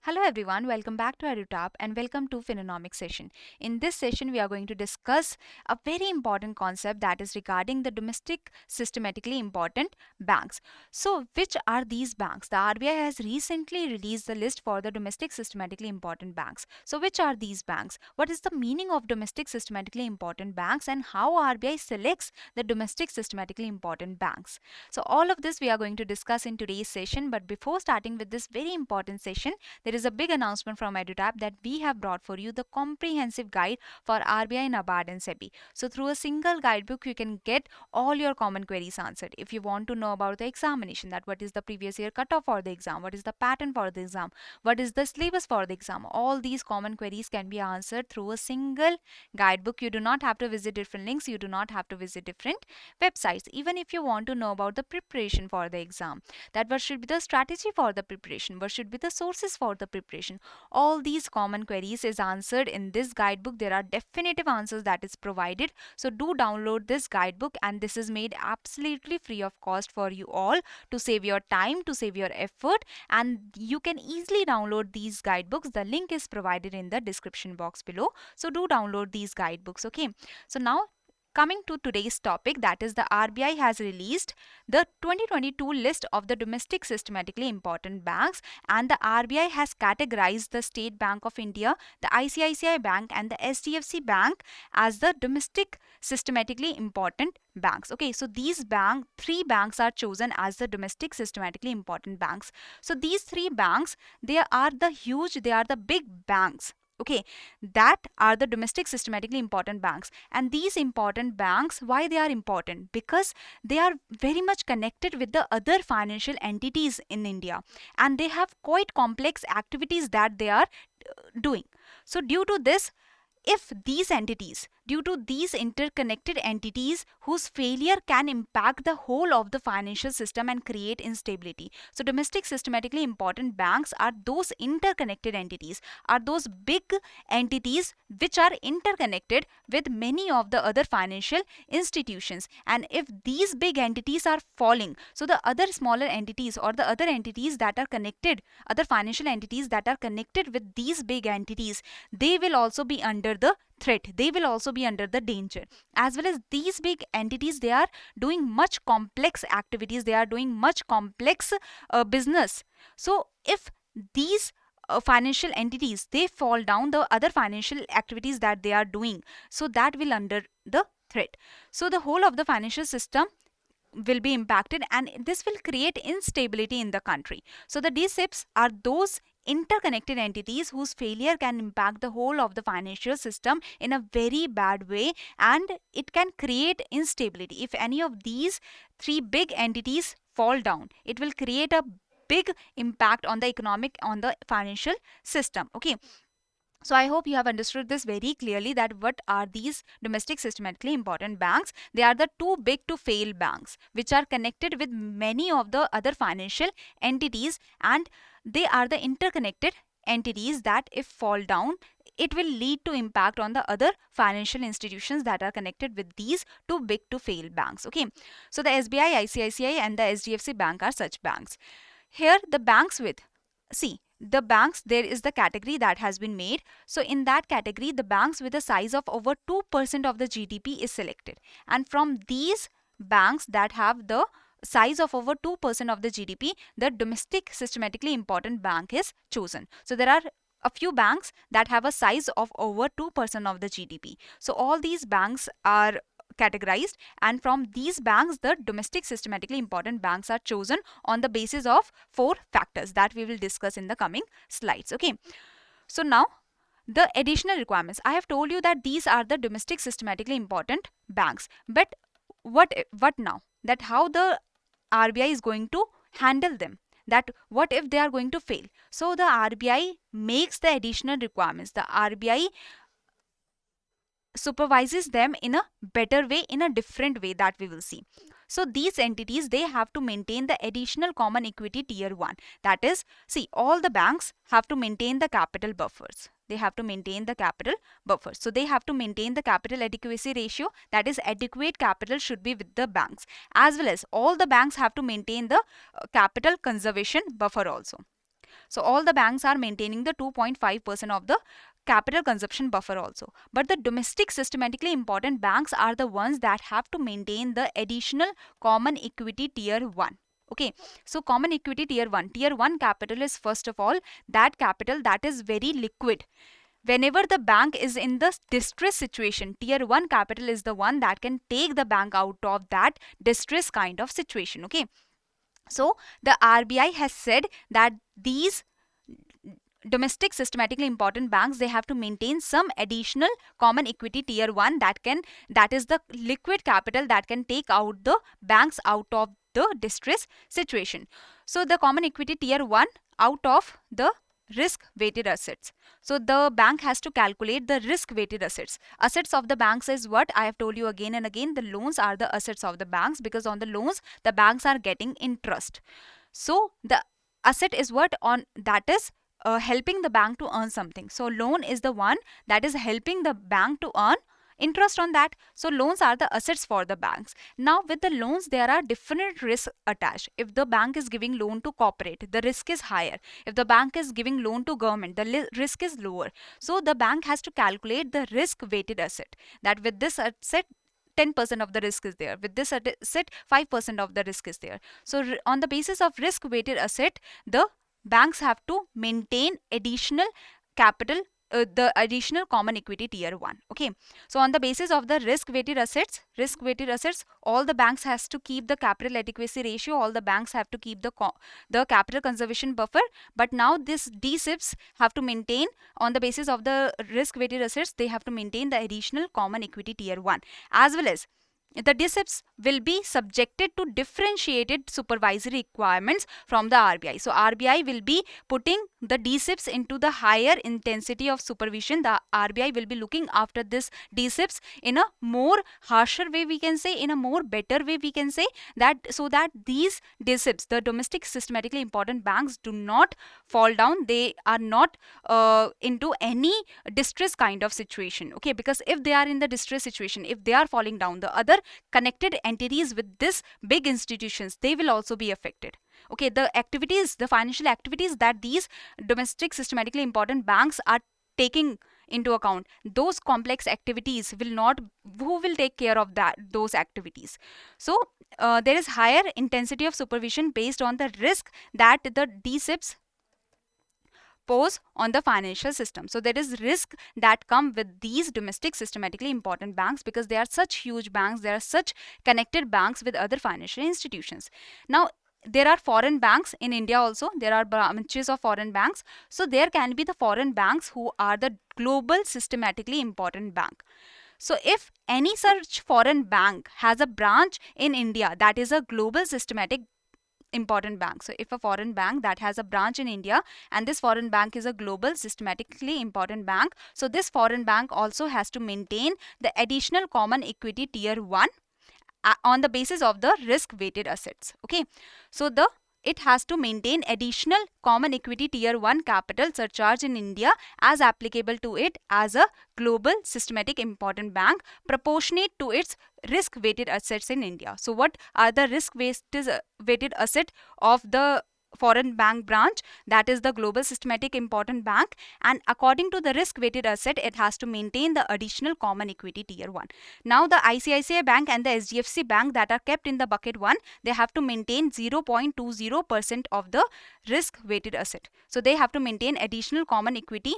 Hello everyone, welcome back to EduTap and welcome to Phenonomics session. In this session, we are going to discuss a very important concept that is regarding the domestic systematically important banks. So, which are these banks? The RBI has recently released the list for the domestic systematically important banks. So, which are these banks? What is the meaning of domestic systematically important banks and how RBI selects the domestic systematically important banks? So, all of this we are going to discuss in today's session. But before starting with this very important session, there is a big announcement from EduTap that we have brought for you the comprehensive guide for RBI, NABARD and SEBI. So through a single guidebook, you can get all your common queries answered. If you want to know about the examination, that what is the previous year cutoff for the exam, what is the pattern for the exam, what is the syllabus for the exam, all these common queries can be answered through a single guidebook. You do not have to visit different links, you do not have to visit different websites. Even if you want to know about the preparation for the exam, that what should be the strategy for the preparation, what should be the sources for the preparation, all these common queries is answered in this guidebook. There are definitive answers that is provided, so do download this guidebook, and this is made absolutely free of cost for you all to save your time, to save your effort, and you can easily download these guidebooks. The link is provided in the description box below, so do download these guidebooks. Okay, so now coming to today's topic, that is the RBI has released the 2022 list of the domestic systematically important banks, and the RBI has categorized the State Bank of India, the ICICI Bank and the HDFC Bank as the domestic systematically important banks. Okay, so these three banks are chosen as the domestic systematically important banks. So these three banks, they are the big banks. Okay, that are the domestic systematically important banks. And these important banks, why they are important? Because they are very much connected with the other financial entities in India, and they have quite complex activities that they are doing. So due to this, if these entities, due to these interconnected entities whose failure can impact the whole of the financial system and create instability. So domestic systematically important banks are those interconnected entities, are those big entities which are interconnected with many of the other financial institutions. And if these big entities are falling, so the other smaller entities or the other entities that are connected, other financial entities that are connected with these big entities, they will also be under the threat, they will also be under the danger. As well as these big entities, they are doing much complex activities, they are doing much complex business. So if these financial entities, they fall down, the other financial activities that they are doing, so that will under the threat. So the whole of the financial system will be impacted, and this will create instability in the country. So the DSIPs are those interconnected entities whose failure can impact the whole of the financial system in a very bad way, and it can create instability. If any of these three big entities fall down, it will create a big impact on the economic, on the financial system. Okay, so I hope you have understood this very clearly, that what are these domestic systematically important banks. They are the too big to fail banks which are connected with many of the other financial entities, and they are the interconnected entities that if fall down, it will lead to impact on the other financial institutions that are connected with these too big to fail banks. Okay, so the SBI, ICICI and the HDFC Bank are such banks. Here the banks with, see, the banks, there is the category that has been made. So in that category, the banks with a size of over 2% of the GDP is selected, and from these banks that have the size of over 2% of the GDP, the domestic systematically important bank is chosen. So there are a few banks that have a size of over 2% of the GDP. So all these banks are categorized, and from these banks, the domestic systematically important banks are chosen on the basis of 4 factors that we will discuss in the coming slides. Okay, so now the additional requirements. I have told you that these are the domestic systematically important banks, but what now? That how the RBI is going to handle them, that what if they are going to fail? So the RBI makes the additional requirements. The RBI supervises them in a better way, in a different way, that we will see. So these entities, they have to maintain the additional common equity tier 1. That is, see, all the banks have to maintain the capital buffers. They have to maintain the capital buffers. So they have to maintain the capital adequacy ratio, that is adequate capital should be with the banks, as well as all the banks have to maintain the capital conservation buffer also. So all the banks are maintaining the 2.5% of the capital consumption buffer also. But the domestic systematically important banks are the ones that have to maintain the additional common equity tier 1. Okay, so common equity tier 1. Tier 1 capital is first of all that capital that is very liquid. Whenever the bank is in the distress situation, tier 1 capital is the one that can take the bank out of that distress kind of situation. Okay, so the RBI has said that these domestic systematically important banks, they have to maintain some additional common equity tier 1 that is the liquid capital that can take out the banks out of the distress situation. So the common equity tier 1 out of the risk weighted assets. So the bank has to calculate the risk weighted assets. Assets of the banks is what I have told you again and again. The loans are the assets of the banks, because on the loans the banks are getting interest. So the asset is what on that is helping the bank to earn something. So loan is the one that is helping the bank to earn interest on that. So loans are the assets for the banks. Now with the loans there are different risks attached. If the bank is giving loan to corporate, the risk is higher. If the bank is giving loan to government, the risk is lower. So the bank has to calculate the risk weighted asset, that with this asset 10% of the risk is there, with this asset 5% of the risk is there. So on the basis of risk weighted asset, the banks have to maintain additional capital, the additional common equity tier 1. Okay, so on the basis of the risk weighted assets, all the banks has to keep the capital adequacy ratio, all the banks have to keep the capital conservation buffer. But now this DSIPs have to maintain, on the basis of the risk weighted assets, they have to maintain the additional common equity tier 1, as well as the DSIPs will be subjected to differentiated supervisory requirements from the RBI. So RBI will be putting the DSIPs into the higher intensity of supervision. The RBI will be looking after this DSIPs in a more harsher way, we can say, in a more better way, we can say, that so that these DSIPs, the domestic systematically important banks, do not fall down. They are not into any distress kind of situation. Okay, because if they are in the distress situation, if they are falling down, the other connected entities with this big institutions, they will also be affected. Okay, the activities, the financial activities that these domestic systematically important banks are taking into account, those complex activities will not, who will take care of those activities? So there is higher intensity of supervision based on the risk that the DSIPs pose on the financial system. So there is risk that come with these domestic systematically important banks, because they are such huge banks, they are such connected banks with other financial institutions. Now there are foreign banks in India also, there are branches of foreign banks. So there can be the foreign banks who are the global systematically important bank. So if any such foreign bank has a branch in India, that is a global systematic important bank. So if a foreign bank that has a branch in India, and this foreign bank is a global systematically important bank, so this foreign bank also has to maintain the additional common equity tier 1 on the basis of the risk weighted assets. Okay, so it has to maintain additional common equity tier 1 capital surcharge in India as applicable to it as a global systematic important bank, proportionate to its risk weighted assets in India. So what are the risk weighted asset of the foreign bank branch? That is the global systematic important bank, and according to the risk weighted asset, it has to maintain the additional common equity tier 1. Now the ICICI bank and the SDFC bank that are kept in the bucket 1, they have to maintain 0.20% of the risk weighted asset. So they have to maintain additional common equity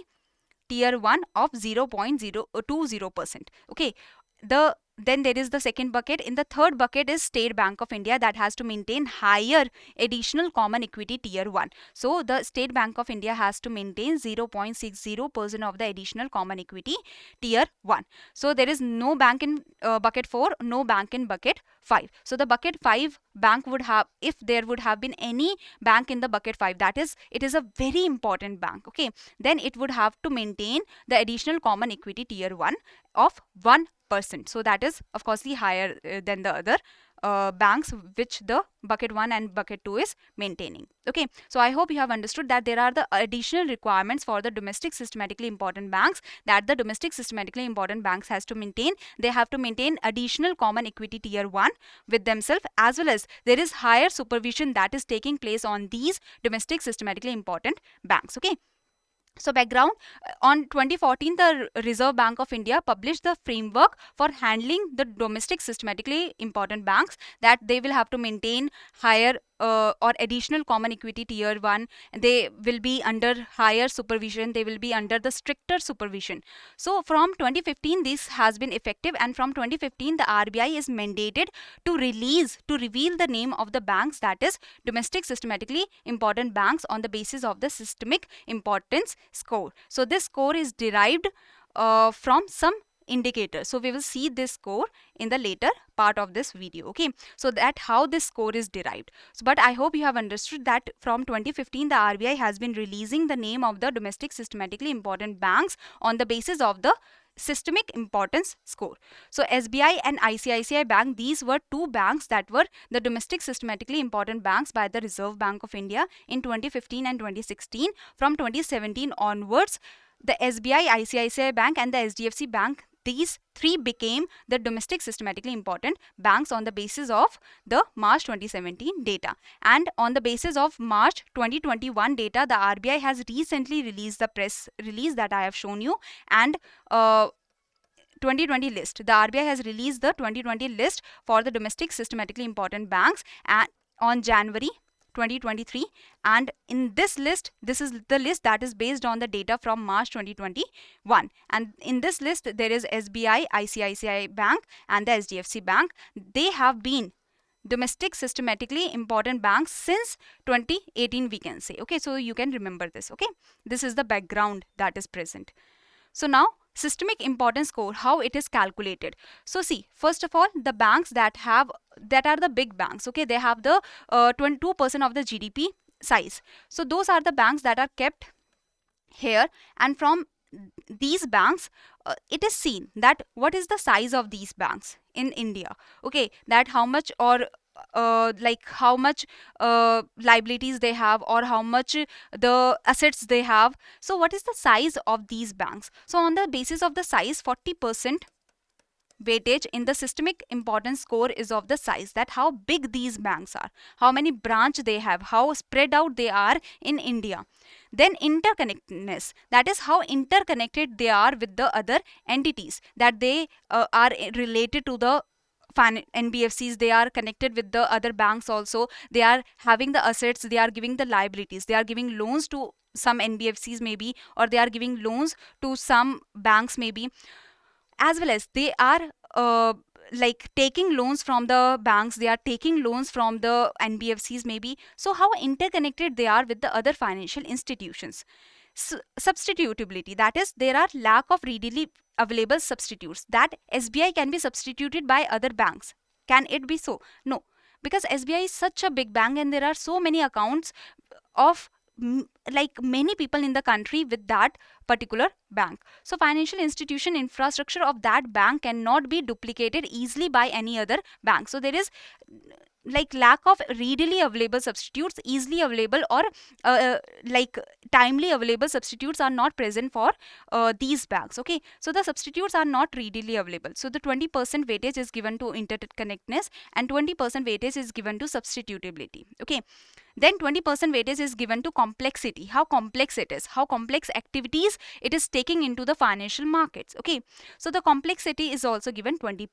tier 1 of 0.020%. Okay, then there is the second bucket. In the third bucket is State Bank of India, that has to maintain higher additional common equity tier 1. So the State Bank of India has to maintain 0.60% of the additional common equity tier 1. So there is no bank in bucket 4, no bank in bucket 5. So the bucket 5 bank would have, if there would have been any bank in the bucket 5, that is, it is a very important bank, okay, then it would have to maintain the additional common equity tier 1 of 1%. So that is of course the higher than the other banks which the bucket 1 and bucket 2 is maintaining. Okay, so I hope you have understood that there are the additional requirements for the domestic systematically important banks that the domestic systematically important banks has to maintain. They have to maintain additional common equity tier 1 with themselves, as well as there is higher supervision that is taking place on these domestic systematically important banks. Okay. So background, on 2014, the Reserve Bank of India published the framework for handling the domestic systematically important banks, that they will have to maintain higher or additional common equity tier 1. They will be under higher supervision. They will be under the stricter supervision. So from 2015, this has been effective, and from 2015, the RBI is mandated to reveal the name of the banks, that is domestic systematically important banks, on the basis of the systemic importance score. So this score is derived from some indicator. So we will see this score in the later part of this video. Okay, so that how this score is derived. So, but I hope you have understood that from 2015 the RBI has been releasing the name of the domestic systematically important banks on the basis of the systemic importance score. So SBI and ICICI Bank, these were two banks that were the domestic systematically important banks by the Reserve Bank of India in 2015 and 2016. From 2017 onwards, the SBI, ICICI Bank and the SDFC Bank, these three became the domestic systematically important banks on the basis of the March 2017 data. And on the basis of March 2021 data, the RBI has recently released the press release that I have shown you, and 2020 list. The RBI has released the 2020 list for the domestic systematically important banks and on January 2023, and in this list, this is the list that is based on the data from March 2021, and in this list there is SBI, ICICI Bank and the SDFC Bank. They have been domestic systematically important banks since 2018, we can say. Okay, so you can remember this. Okay, this is the background that is present. So now systemic importance score, how it is calculated. So see, first of all, the banks that are the big banks, okay, they have the 22% of the GDP size. So those are the banks that are kept here, and from these banks it is seen that what is the size of these banks in India. Okay, that how much or like how much liabilities they have, or how much the assets they have. So what is the size of these banks? So on the basis of the size, 40% weightage in the systemic importance score is of the size, that how big these banks are, how many branch they have, how spread out they are in India. Then interconnectedness, that is how interconnected they are with the other entities, that they are related to the NBFCs, they are connected with the other banks also, they are having the assets, they are giving the liabilities, they are giving loans to some NBFCs maybe, or they are giving loans to some banks maybe, as well as they are like taking loans from the banks, they are taking loans from the NBFCs maybe. So how interconnected they are with the other financial institutions. Substitutability, that is there are lack of readily available substitutes, that SBI can be substituted by other banks. Can it be so? No, because SBI is such a big bank and there are so many accounts of like many people in the country with that particular bank. So financial institution infrastructure of that bank cannot be duplicated easily by any other bank. So there is like lack of readily available substitutes, easily available or like timely available substitutes are not present for these banks. Okay, so the substitutes are not readily available. So the 20% weightage is given to interconnectedness and 20% weightage is given to substitutability. Okay, then 20% weightage is given to complexity, how complex it is, how complex activities it is taking into the financial markets. Okay, so the complexity is also given 20%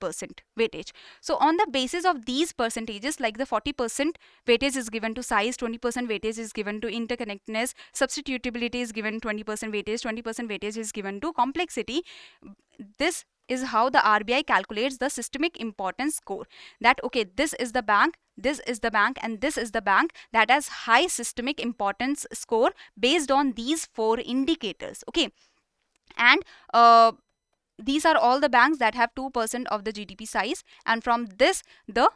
weightage. So on the basis of these percentages, like the 40% weightage is given to size, 20% weightage is given to interconnectedness, substitutability is given 20% weightage, 20% weightage is given to complexity. This is how the RBI calculates the systemic importance score, that okay, this is the bank, this is the bank and this is the bank that has high systemic importance score based on these four indicators. Okay, and these are all the banks that have 2% of the GDP size, and from this the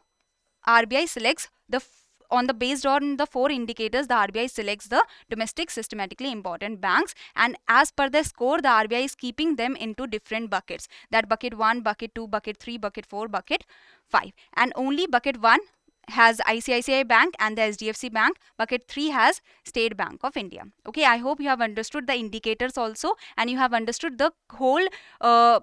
RBI selects the based on the 4 indicators, the RBI selects the domestic systematically important banks, and as per the score, the RBI is keeping them into different buckets. That bucket 1, bucket 2, bucket 3, bucket 4, bucket 5, and only bucket 1 has ICICI Bank and the SDFC Bank. Bucket 3 has State Bank of India. Okay, I hope you have understood the indicators also, and you have understood the whole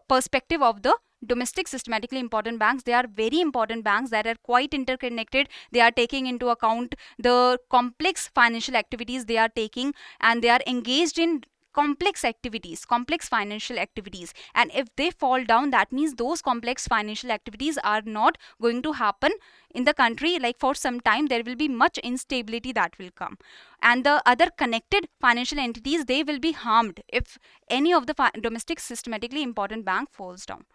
perspective of the domestic systematically important banks. They are very important banks that are quite interconnected. They are taking into account the complex financial activities they are taking, and they are engaged in complex activities, complex financial activities, and if they fall down, that means those complex financial activities are not going to happen in the country. Like for some time there will be much instability that will come, and the other connected financial entities, they will be harmed if any of the domestic systematically important bank falls down.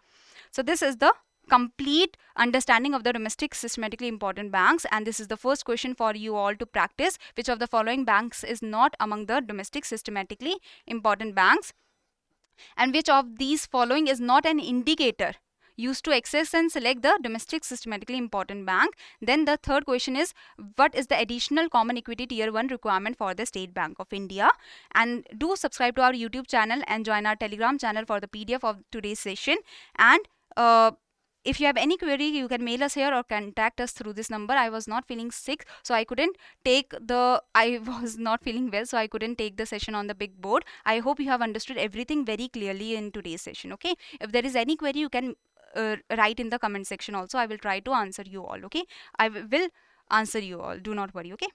So this is the complete understanding of the domestic systematically important banks, and this is the first question for you all to practice. Which of the following banks is not among the domestic systematically important banks, and which of these following is not an indicator used to access and select the domestic systematically important bank? Then the third question is, what is the additional common equity tier 1 requirement for the State Bank of India? And do subscribe to our YouTube channel and join our Telegram channel for the PDF of today's session. And if you have any query, you can mail us here or contact us through this number. I was not feeling sick, so I was not feeling well, so I couldn't take the session on the big board. I hope you have understood everything very clearly in today's session. Okay, if there is any query, you can write in the comment section also. I will try to answer you all. Okay, I will answer you all. Do not worry. Okay.